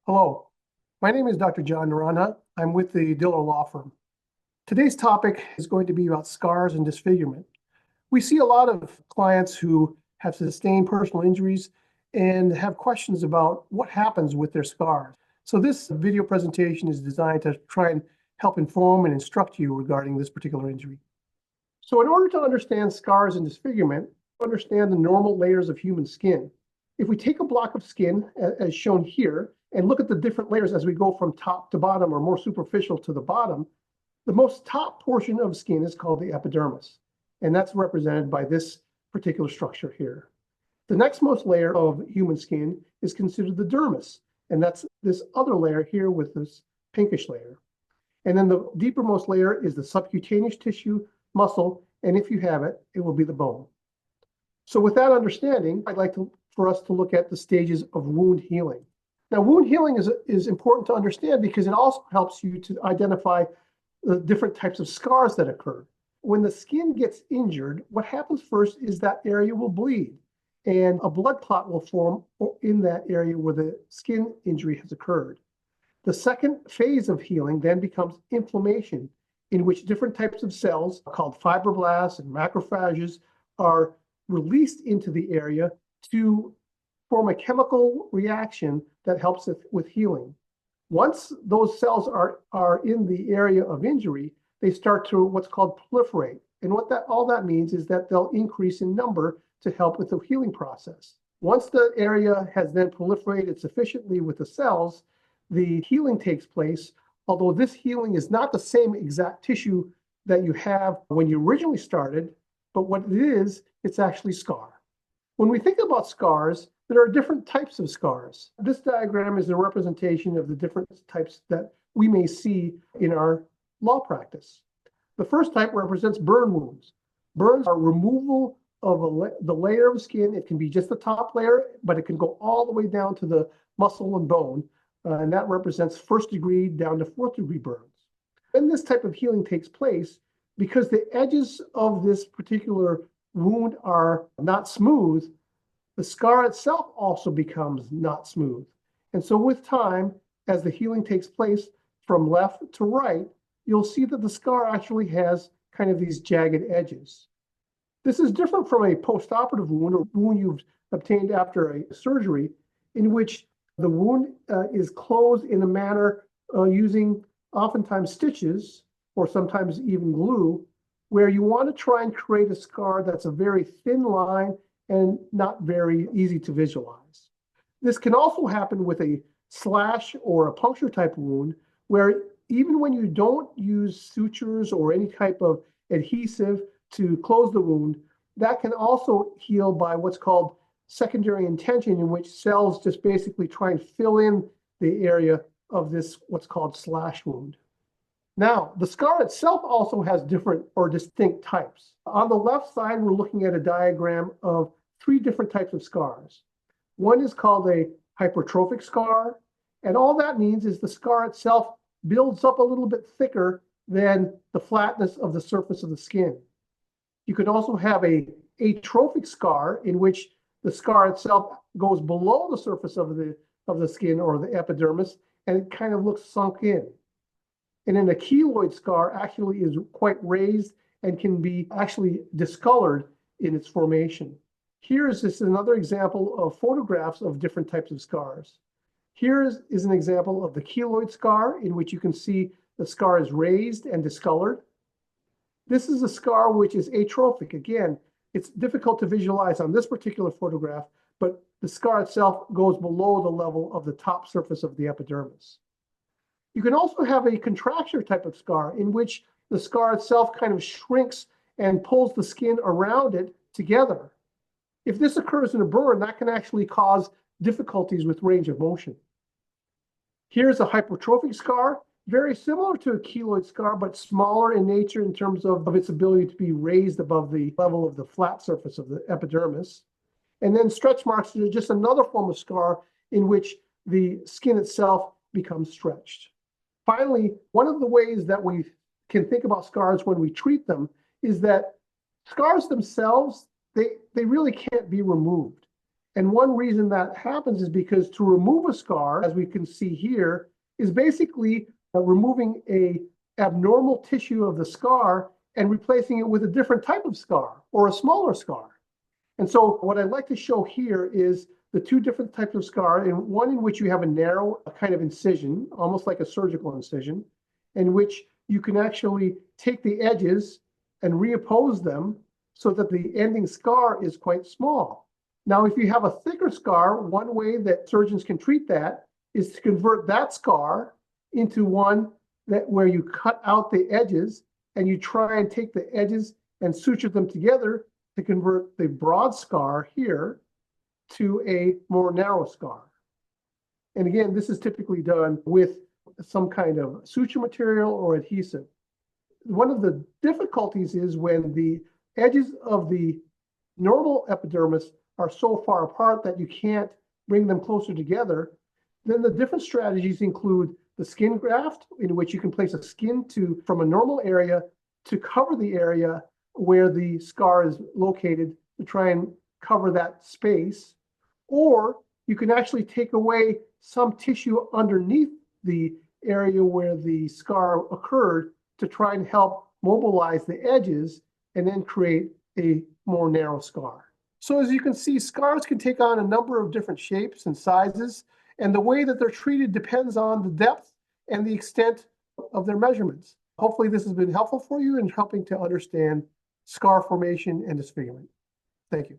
Hello, my name is Dr. John Naranja. I'm with the Diller Law firm. Today's topic is going to be about scars and disfigurement. We see a lot of clients who have sustained personal injuries and have questions about what happens with their scars. So this video presentation is designed to try and help inform and instruct you regarding this particular injury. So in order to understand scars and disfigurement, understand the normal layers of human skin. If we take a block of skin, as shown here, and look at the different layers as we go from top to bottom or more superficial to the bottom, the most top portion of skin is called the epidermis, and that's represented by this particular structure here. The next most layer of human skin is considered the dermis, and that's this other layer here with this pinkish layer. And then the deepermost layer is the subcutaneous tissue, muscle, and if you have it, it will be the bone. So with that understanding, I'd like for us to look at the stages of wound healing. Now, wound healing is important to understand because it also helps you to identify the different types of scars that occur. When the skin gets injured, what happens first is that area will bleed and a blood clot will form in that area where the skin injury has occurred. The second phase of healing then becomes inflammation, in which different types of cells called fibroblasts and macrophages are released into the area to form a chemical reaction that helps with healing. Once those cells are in the area of injury, they start to what's called proliferate. And all that means is that they'll increase in number to help with the healing process. Once the area has then proliferated sufficiently with the cells, the healing takes place, although this healing is not the same exact tissue that you have when you originally started, but what it is, it's actually scar. When we think about scars, there are different types of scars. This diagram is a representation of the different types that we may see in our law practice. The first type represents burn wounds. Burns are removal of the layer of skin. It can be just the top layer, but it can go all the way down to the muscle and bone, and that represents first degree down to fourth degree burns. When this type of healing takes place, because the edges of this particular wound are not smooth, the scar itself also becomes not smooth. And so with time, as the healing takes place from left to right, you'll see that the scar actually has kind of these jagged edges. This is different from a post-operative wound or wound you've obtained after a surgery, in which the wound is closed in a manner using oftentimes stitches or sometimes even glue, where you want to try and create a scar that's a very thin line and not very easy to visualize. This can also happen with a slash or a puncture type wound, where even when you don't use sutures or any type of adhesive to close the wound, that can also heal by what's called secondary intention, in which cells just basically try and fill in the area of this what's called slash wound. Now, the scar itself also has different or distinct types. On the left side, we're looking at a diagram of three different types of scars. One is called a hypertrophic scar, and all that means is the scar itself builds up a little bit thicker than the flatness of the surface of the skin. You can also have a atrophic scar, in which the scar itself goes below the surface of the skin or the epidermis, and it kind of looks sunk in. And then a keloid scar actually is quite raised and can be actually discolored in its formation. Here is just another example of photographs of different types of scars. Here is an example of the keloid scar, in which you can see the scar is raised and discolored. This is a scar which is atrophic. Again, it's difficult to visualize on this particular photograph, but the scar itself goes below the level of the top surface of the epidermis. You can also have a contracture type of scar, in which the scar itself kind of shrinks and pulls the skin around it together. If this occurs in a burn, that can actually cause difficulties with range of motion. Here's a hypertrophic scar, very similar to a keloid scar, but smaller in nature in terms of its ability to be raised above the level of the flat surface of the epidermis. And then stretch marks are just another form of scar in which the skin itself becomes stretched. Finally, one of the ways that we can think about scars when we treat them is that scars themselves, they really can't be removed. And one reason that happens is because to remove a scar, as we can see here, is basically removing a abnormal tissue of the scar and replacing it with a different type of scar or a smaller scar. And so what I'd like to show here is the two different types of scar, and one in which you have a narrow kind of incision, almost like a surgical incision, in which you can actually take the edges and reoppose them so that the ending scar is quite small. Now, if you have a thicker scar, one way that surgeons can treat that is to convert that scar into one where you cut out the edges and you try and take the edges and suture them together to convert the broad scar here to a more narrow scar. And again, this is typically done with some kind of suture material or adhesive. One of the difficulties is when the edges of the normal epidermis are so far apart that you can't bring them closer together. Then the different strategies include the skin graft, in which you can place a skin from a normal area to cover the area where the scar is located to try and cover that space. Or you can actually take away some tissue underneath the area where the scar occurred to try and help mobilize the edges and then create a more narrow scar. So as you can see, scars can take on a number of different shapes and sizes, and the way that they're treated depends on the depth and the extent of their measurements. Hopefully this has been helpful for you in helping to understand scar formation and disfigurement. Thank you.